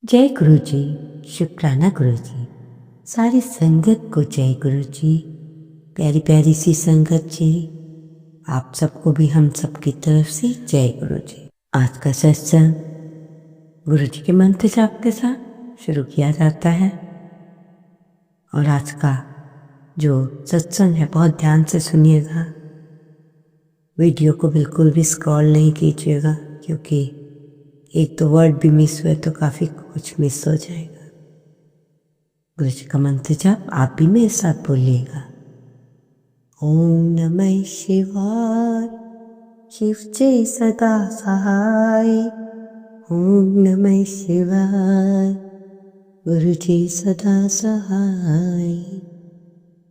जय गुरु जी। शुक्राना गुरु जी। सारी संगत को जय गुरु जी। प्यारी प्यारी सी संगत जी, आप सबको भी हम सबकी तरफ से जय गुरु जी। आज का सत्संग गुरु जी के मंत्र जाप के साथ शुरू किया जाता है। और आज का जो सत्संग है बहुत ध्यान से सुनिएगा। वीडियो को बिल्कुल भी स्क्रॉल नहीं कीजिएगा, क्योंकि एक तो वर्ड भी मिस हुए तो काफ़ी कुछ मिस हो जाएगा। गुरु जी का मंत्र जाप आप भी मेरे साथ बोलिएगा। ओम नमः शिवाय, शिव जय सदा सहाय। ओम नमः शिवाय, गुरु जी सदा सहाय।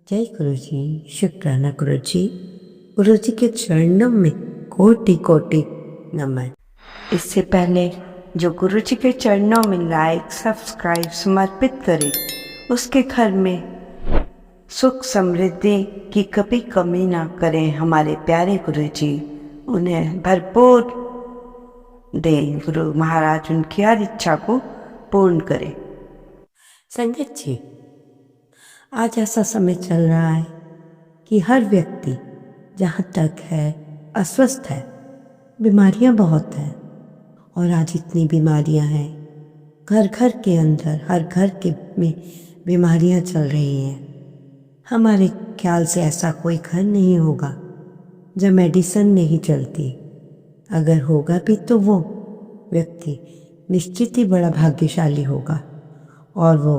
जय गुरु जी। शुक्राना गुरु जी। गुरु जी के चरणों में कोटि कोटि नमन। इससे पहले जो गुरु जी के चरणों में लाइक सब्सक्राइब समर्पित करे, उसके घर में सुख समृद्धि की कभी कमी ना करें हमारे प्यारे गुरु जी। उन्हें भरपूर दें गुरु महाराज, उनकी हर इच्छा को पूर्ण करें। संगत जी, आज ऐसा समय चल रहा है कि हर व्यक्ति जहाँ तक है अस्वस्थ है। बीमारियाँ बहुत हैं, और आज इतनी बीमारियाँ हैं, घर घर के अंदर हर घर के में बीमारियाँ चल रही हैं। हमारे ख्याल से ऐसा कोई घर नहीं होगा जब मेडिसिन नहीं चलती। अगर होगा भी तो वो व्यक्ति निश्चित ही बड़ा भाग्यशाली होगा, और वो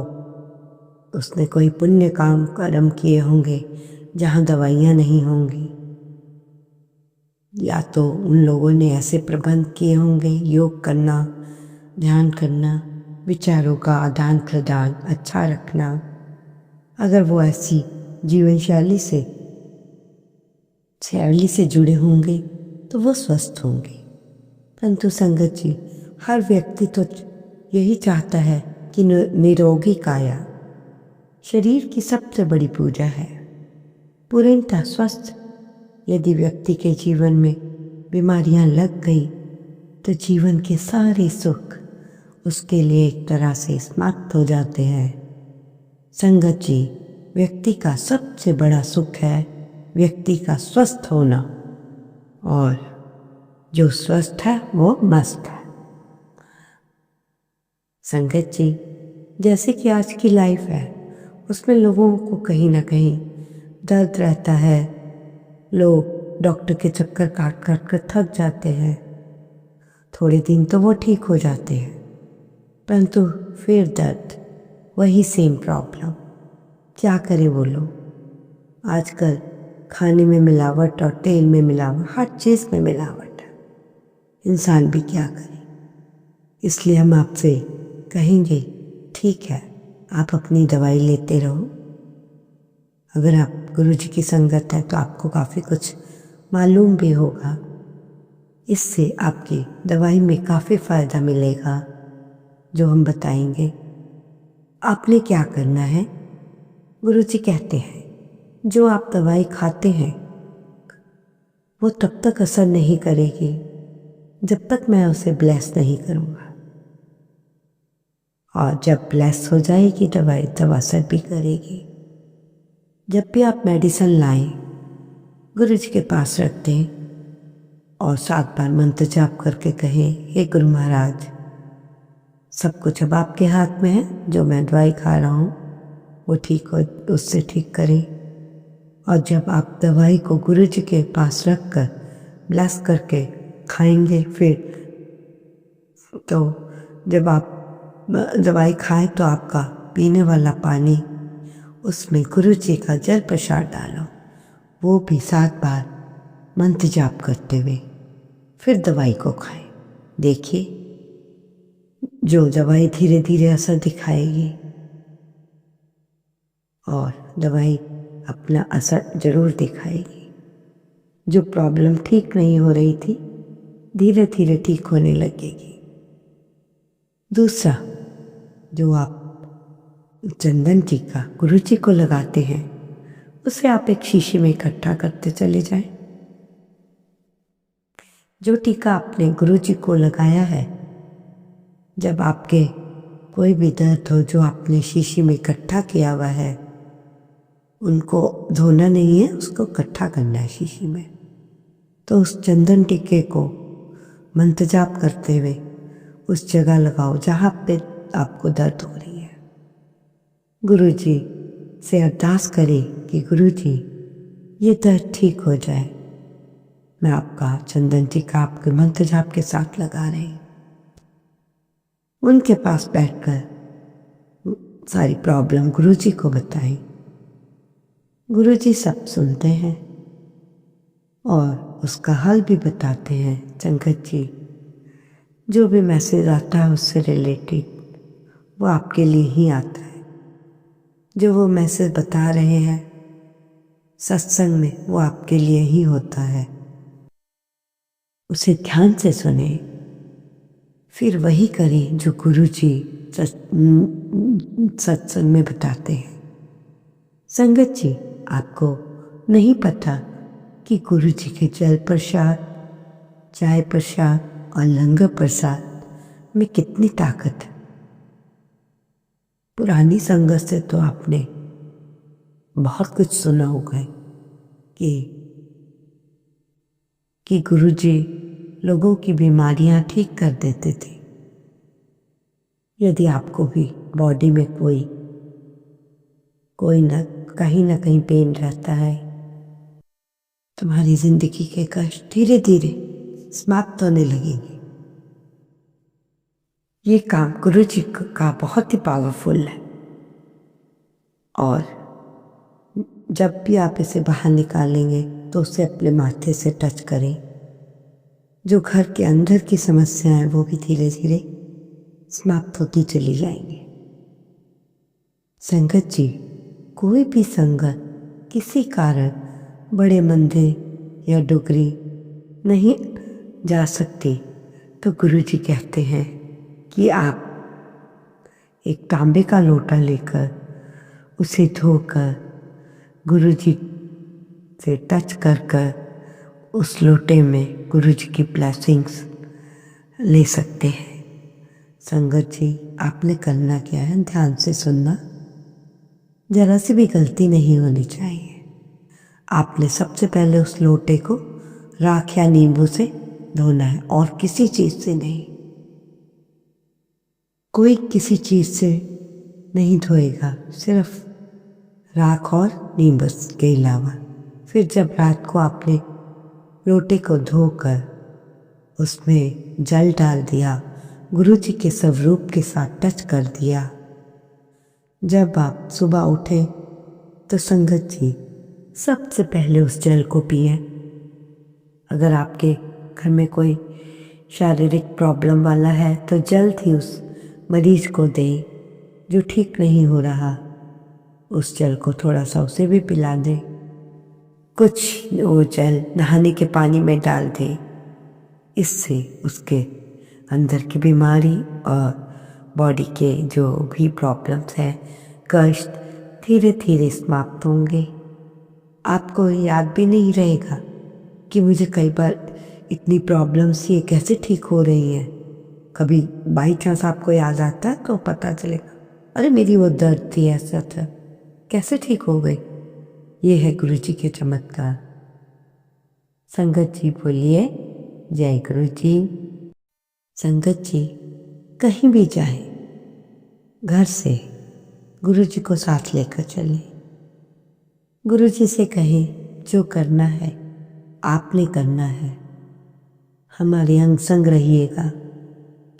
उसने कोई पुण्य काम कर्म किए होंगे जहाँ दवाइयाँ नहीं होंगी, या तो उन लोगों ने ऐसे प्रबंध किए होंगे, योग करना, ध्यान करना, विचारों का आदान प्रदान अच्छा रखना। अगर वो ऐसी जीवन शैली से जुड़े होंगे तो वो स्वस्थ होंगे। परंतु संगत जी, हर व्यक्ति तो यही चाहता है कि निरोगी काया शरीर की सबसे बड़ी पूजा है। पूर्णतः स्वस्थ यदि व्यक्ति के जीवन में बीमारियां लग गई तो जीवन के सारे सुख उसके लिए एक तरह से समाप्त हो जाते हैं। संगत जी, व्यक्ति का सबसे बड़ा सुख है व्यक्ति का स्वस्थ होना, और जो स्वस्थ है वो मस्त है। संगत जी, जैसे कि आज की लाइफ है, उसमें लोगों को कहीं ना कहीं दर्द रहता है। लोग डॉक्टर के चक्कर काट काट कर थक जाते हैं। थोड़े दिन तो वो ठीक हो जाते हैं, परंतु फिर दर्द, वही सेम प्रॉब्लम। क्या करे वो लोग। आजकल खाने में मिलावट और तेल में मिलावट, हर चीज़ में मिलावट है। इंसान भी क्या करे। इसलिए हम आपसे कहेंगे, ठीक है, आप अपनी दवाई लेते रहो। अगर आप गुरु जी की संगत है तो आपको काफ़ी कुछ मालूम भी होगा। इससे आपकी दवाई में काफ़ी फ़ायदा मिलेगा जो हम बताएंगे। आपने क्या करना है, गुरु जी कहते हैं, जो आप दवाई खाते हैं वो तब तक असर नहीं करेगी जब तक मैं उसे ब्लेस नहीं करूँगा, और जब ब्लेस हो जाएगी दवाई तब असर भी करेगी। जब भी आप मेडिसिन लाएं, गुरु जी के पास रख दें और 7 बार मंत्र जाप करके कहें, हे गुरु महाराज, सब कुछ अब आपके हाथ में है। जो मैं दवाई खा रहा हूँ वो ठीक हो, उससे ठीक करें। और जब आप दवाई को गुरु जी के पास रख कर ब्लेस करके खाएंगे, फिर तो जब आप दवाई खाएं तो आपका पीने वाला पानी, उसमें गुरु जी का जल प्रसाद डालो, वो भी 7 बार मंत्र जाप करते हुए, फिर दवाई को खाएं। देखिए, जो दवाई धीरे धीरे असर दिखाएगी, और दवाई अपना असर जरूर दिखाएगी। जो प्रॉब्लम ठीक नहीं हो रही थी धीरे धीरे ठीक होने लगेगी। दूसरा, जो आप चंदन टीका गुरु जी को लगाते हैं, उसे आप एक शीशी में इकट्ठा करते चले जाएं। जो टीका आपने गुरु जी को लगाया है, जब आपके कोई भी दर्द हो जो आपने शीशी में इकट्ठा किया हुआ है, उनको धोना नहीं है, उसको इकट्ठा करना है शीशी में। तो उस चंदन टीके को मंत्र जाप करते हुए उस जगह लगाओ जहाँ पे आपको दर्द हो रही है। गुरु जी से अरदास करें कि गुरु जी ये दर्द ठीक हो जाए। मैं आपका चंदन टीका आपके मंत्र जाप के साथ लगा रही हूँ। उनके पास बैठकर सारी प्रॉब्लम गुरु जी को बताई। गुरु जी सब सुनते हैं और उसका हल भी बताते हैं। संगत जी, जो भी मैसेज आता है उससे रिलेटेड वो आपके लिए ही आता है। जो वो मैसेज बता रहे हैं सत्संग में वो आपके लिए ही होता है। उसे ध्यान से सुने, फिर वही करें जो गुरु जी सत्संग में बताते हैं। संगत जी, आपको नहीं पता कि गुरु जी के जल प्रसाद, चाय प्रसाद और लंगर प्रसाद में कितनी ताकत है। पुरानी संगत से तो आपने बहुत कुछ सुना होगा कि गुरु जी लोगों की बीमारियां ठीक कर देते थे। यदि आपको भी बॉडी में कोई ना कहीं पेन रहता है, तुम्हारी जिंदगी के कष्ट धीरे धीरे समाप्त होने लगेंगे। ये काम गुरु जी का बहुत ही पावरफुल है। और जब भी आप इसे बाहर निकालेंगे तो उसे अपने माथे से टच करें। जो घर के अंदर की समस्याएं हैं वो भी धीरे धीरे समाप्त होती चली जाएंगी। संगत जी, कोई भी संगत किसी कारण बड़े मंदिर या डुगरी नहीं जा सकती तो गुरु जी कहते हैं कि आप एक तांबे का लोटा लेकर उसे धोकर गुरु जी से टच कर उस लोटे में गुरु जी की ब्लेसिंग्स ले सकते हैं। संगत जी, आपने करना क्या है, ध्यान से सुनना। जरा सी भी गलती नहीं होनी चाहिए। आपने सबसे पहले उस लोटे को राख या नींबू से धोना है और किसी चीज से नहीं। कोई किसी चीज से नहीं धोएगा, सिर्फ राख और नींबू के अलावा। फिर जब रात को आपने लोटे को धोकर उसमें जल डाल दिया, गुरु जी के स्वरूप के साथ टच कर दिया, जब आप सुबह उठे तो संगत जी सबसे पहले उस जल को पिए। अगर आपके घर में कोई शारीरिक प्रॉब्लम वाला है तो जल्द ही उस मरीज को दें। जो ठीक नहीं हो रहा उस जल को थोड़ा सा उसे भी पिला दें। कुछ वो जल नहाने के पानी में डाल दें। इससे उसके अंदर की बीमारी और बॉडी के जो भी प्रॉब्लम्स हैं, कष्ट धीरे धीरे समाप्त होंगे। आपको याद भी नहीं रहेगा कि मुझे कई बार इतनी प्रॉब्लम्स ये कैसे ठीक हो रही हैं। कभी बाई चांस आपको याद आता है तो पता चलेगा, अरे मेरी वो दर्द थी, ऐसा था, कैसे ठीक हो गई। ये है गुरु जी के चमत्कार। संगत जी बोलिए जय गुरु जी। संगत जी, कहीं भी जाए घर से गुरु जी को साथ लेकर चलें। गुरु जी से कहें जो करना है आपने करना है, हमारे अंग संग रहिएगा।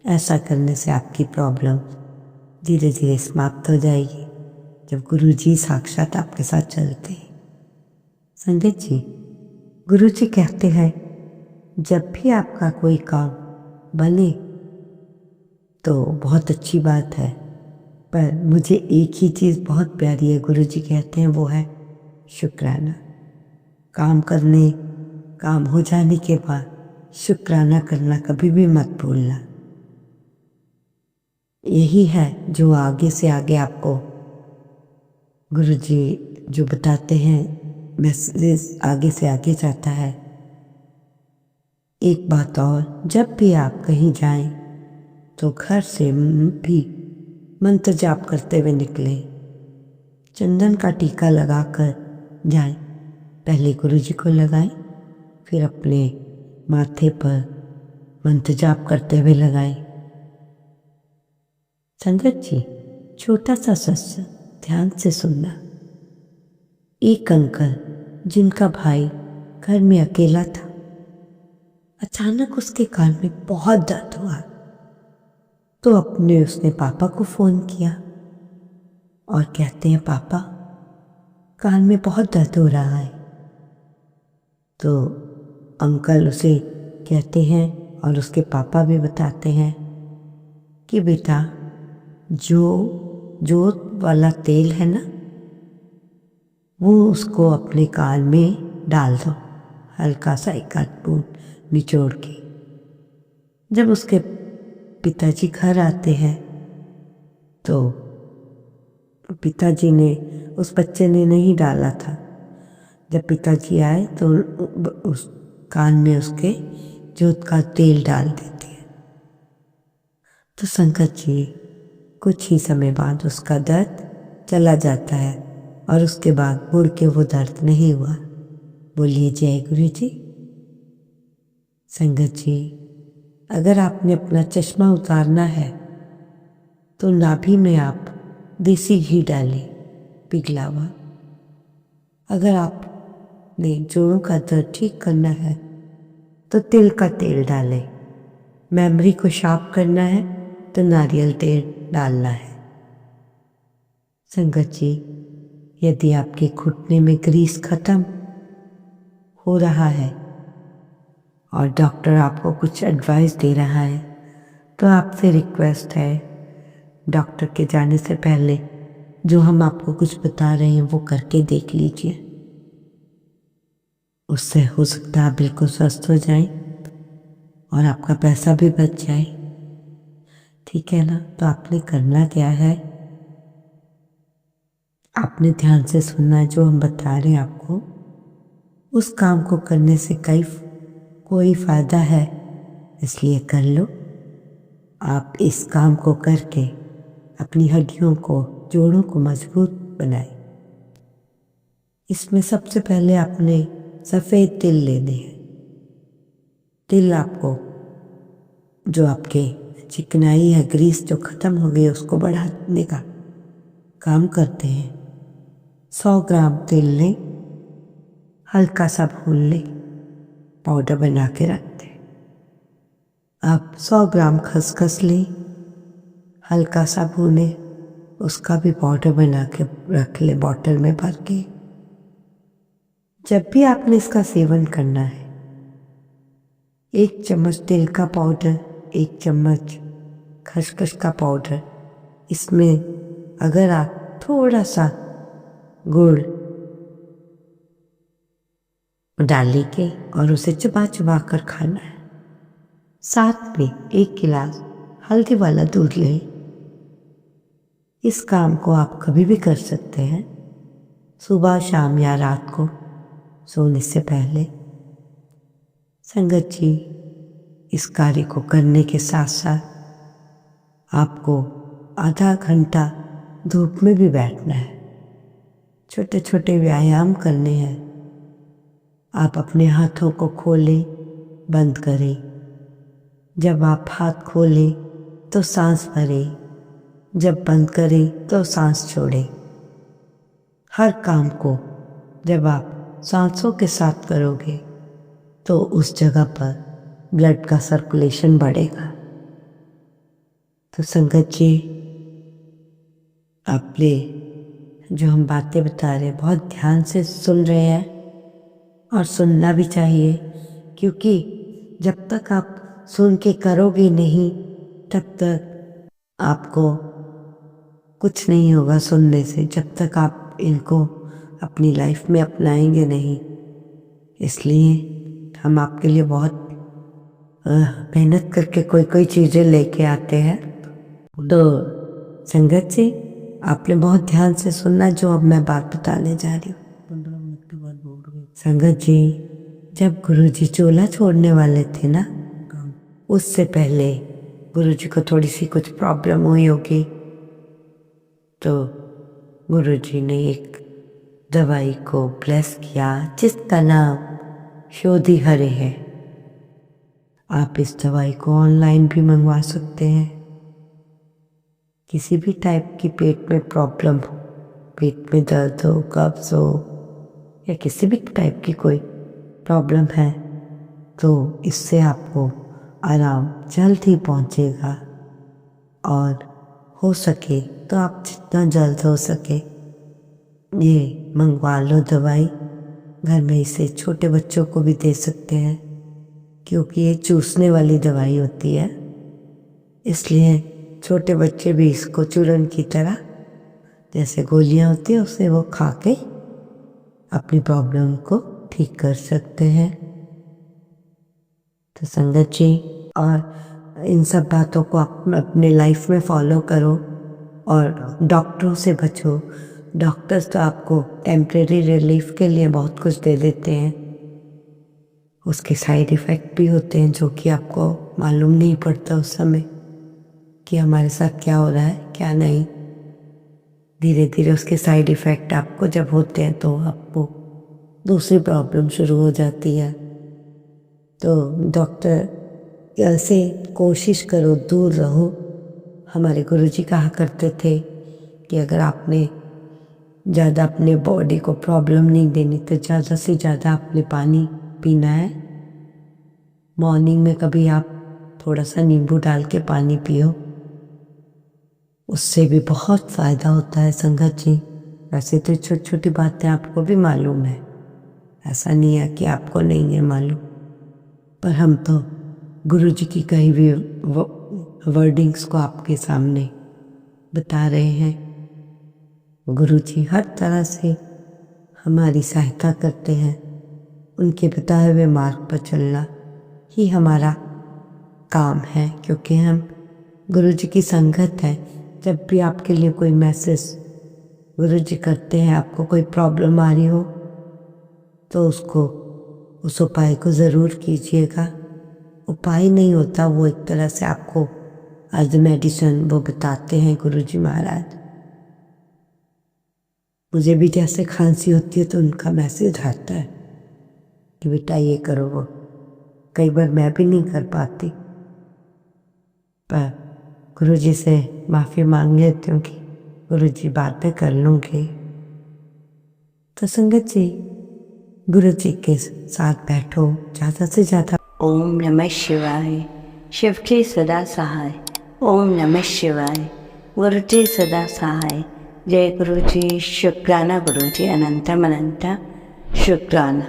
ऐसा करने से आपकी प्रॉब्लम धीरे धीरे समाप्त हो जाएगी जब गुरु जी साक्षात आपके साथ चलते हैं। संगत जी, गुरु जी कहते हैं जब भी आपका कोई काम बने तो बहुत अच्छी बात है, पर मुझे एक ही चीज़ बहुत प्यारी है, गुरु जी कहते हैं, वो है शुक्राना। काम हो जाने के बाद शुक्राना करना कभी भी मत भूलना। यही है जो आगे से आगे आपको गुरु जी जो बताते हैं, मैसेज आगे से आगे जाता है। एक बात और, जब भी आप कहीं जाएं तो घर से भी मंत्र जाप करते हुए निकले। चंदन का टीका लगाकर जाए, पहले गुरुजी को लगाए, फिर अपने माथे पर मंत्र जाप करते हुए लगाए। संगत जी, छोटा सा सत्संग ध्यान से सुनना। एक अंकल जिनका भाई घर में अकेला था, अचानक उसके कान में बहुत दर्द हुआ, तो उसने पापा को फोन किया और कहते हैं, पापा कान में बहुत दर्द हो रहा है। तो अंकल उसे कहते हैं और उसके पापा भी बताते हैं कि बेटा, जो जोत वाला तेल है ना, वो उसको अपने कान में डाल दो, हल्का सा एक आध बूंद निचोड़ के। जब उसके पिताजी घर आते हैं तो पिताजी ने, उस बच्चे ने नहीं डाला था। जब पिताजी आए तो उस कान में उसके जोत का तेल डाल देते हैं। तो संगत जी, कुछ ही समय बाद उसका दर्द चला जाता है और उसके बाद मुड़ के वो दर्द नहीं हुआ। बोलिए जय गुरु जी। संगत जी, अगर आपने अपना चश्मा उतारना है तो नाभि में आप देसी घी डालें, पिघला हुआ। अगर आपने जोड़ों का दर्द ठीक करना है तो तिल का तेल डालें। मेमोरी को शार्प करना है तो नारियल तेल डालना है। संगत जी, यदि आपके घुटने में ग्रीस खत्म हो रहा है और डॉक्टर आपको कुछ एडवाइस दे रहा है, तो आपसे रिक्वेस्ट है, डॉक्टर के जाने से पहले जो हम आपको कुछ बता रहे हैं वो करके देख लीजिए। उससे हो सकता है आप बिल्कुल स्वस्थ हो जाएं और आपका पैसा भी बच जाए। ठीक है ना? तो आपने करना क्या है, आपने ध्यान से सुनना है जो हम बता रहे हैं आपको। उस काम को करने से कोई फायदा है, इसलिए कर लो। आप इस काम को करके अपनी हड्डियों को, जोड़ों को मजबूत बनाए। इसमें सबसे पहले आपने सफ़ेद तिल लेने हैं। तिल आपको, जो आपके चिकनाई है, ग्रीस जो ख़त्म हो गई, उसको बढ़ाने का काम करते हैं। 100 ग्राम तिल लें, हल्का सा भून लें, पाउडर बना के रख दें। अब 100 ग्राम खसखस लें, हल्का सा भूने, उसका भी पाउडर बना के रख लें बॉटल में भर के। जब भी आपने इसका सेवन करना है, 1 चम्मच तिल का पाउडर, 1 चम्मच खसखस का पाउडर, इसमें अगर आप थोड़ा सा गुड़ डालेंगे और उसे चबा चबा कर खाना है। साथ में 1 गिलास हल्दी वाला दूध लें। इस काम को आप कभी भी कर सकते हैं, सुबह, शाम या रात को सोने से पहले। संगत जी, इस कार्य को करने के साथ साथ आपको आधा घंटा धूप में भी बैठना है। छोटे छोटे व्यायाम करने हैं। आप अपने हाथों को खोलें, बंद करें। जब आप हाथ खोलें तो सांस भरें, जब बंद करें तो सांस छोड़ें। हर काम को जब आप सांसों के साथ करोगे तो उस जगह पर ब्लड का सर्कुलेशन बढ़ेगा। तो संगत जी, आपने जो हम बातें बता रहे हैं बहुत ध्यान से सुन रहे हैं और सुनना भी चाहिए, क्योंकि जब तक आप सुन के करोगे नहीं तब तक आपको कुछ नहीं होगा सुनने से, जब तक आप इनको अपनी लाइफ में अपनाएंगे नहीं। इसलिए हम आपके लिए बहुत मेहनत करके कोई चीज़ें लेके आते हैं। तो संगत जी, आपने बहुत ध्यान से सुनना जो अब मैं बात बताने जा रही हूँ। 15 मिनट के बाद बोल रहे। संगत जी, जब गुरुजी चोला छोड़ने वाले थे ना, उससे पहले गुरुजी को थोड़ी सी कुछ प्रॉब्लम हुई होगी, तो गुरु जी ने एक दवाई को ब्लेस किया जिसका नाम शोधी हरे है। आप इस दवाई को ऑनलाइन भी मंगवा सकते हैं। किसी भी टाइप की पेट में प्रॉब्लम हो, पेट में दर्द हो, कब्ज हो या किसी भी टाइप की कोई प्रॉब्लम है तो इससे आपको आराम जल्द ही पहुंचेगा। और हो सके तो आप जितना जल्द हो सके ये मंगवा लो दवाई। घर में इसे छोटे बच्चों को भी दे सकते हैं क्योंकि ये चूसने वाली दवाई होती है, इसलिए छोटे बच्चे भी इसको चूरन की तरह जैसे गोलियां होती है उसे वो खा के अपनी प्रॉब्लम को ठीक कर सकते हैं। तो संगत जी, और इन सब बातों को आप अपने लाइफ में फॉलो करो और डॉक्टरों से बचो। डॉक्टर्स तो आपको टेम्परेरी रिलीफ के लिए बहुत कुछ दे देते हैं, उसके साइड इफ़ेक्ट भी होते हैं जो कि आपको मालूम नहीं पड़ता उस समय कि हमारे साथ क्या हो रहा है क्या नहीं। धीरे धीरे उसके साइड इफ़ेक्ट आपको जब होते हैं तो आपको दूसरी प्रॉब्लम शुरू हो जाती है। तो डॉक्टर से कोशिश करो दूर रहो। हमारे गुरुजी कहा करते थे कि अगर आपने ज़्यादा अपने बॉडी को प्रॉब्लम नहीं देनी तो ज़्यादा से ज़्यादा आपने पानी पीना है। मॉर्निंग में कभी आप थोड़ा सा नींबू डाल के पानी पियो, उससे भी बहुत फ़ायदा होता है संगत जी। वैसे तो छोटी छोटी बातें आपको भी मालूम है, ऐसा नहीं है कि आपको नहीं है मालूम, पर हम तो गुरुजी की कही भी वर्डिंग्स को आपके सामने बता रहे हैं। गुरुजी हर तरह से हमारी सहायता करते हैं। उनके बताए हुए मार्ग पर चलना ही हमारा काम है, क्योंकि हम गुरुजी की संगत है। जब भी आपके लिए कोई मैसेज गुरुजी करते हैं, आपको कोई प्रॉब्लम आ रही हो तो उस उपाय को ज़रूर कीजिएगा। उपाय नहीं होता, वो एक तरह से आपको एज मेडिसिन वो बताते हैं गुरुजी महाराज। मुझे भी जैसे खांसी होती है तो उनका मैसेज आता है कि बेटा ये करो वो। कई बार मैं भी नहीं कर पाती, पर गुरुजी से माफ़ी मांग लेती हूँ कि गुरुजी बाद में कर लूँगी। तो संगत जी, गुरुजी के साथ बैठो ज़्यादा से ज़्यादा। ओम नमः शिवाय। शिव जी सदा सहाय। ओम नमः शिवाय। गुरु जी सदा सहाय। जय गुरु जी। शुक्राना गुरु जी, अनंतम अनंत शुक्राना।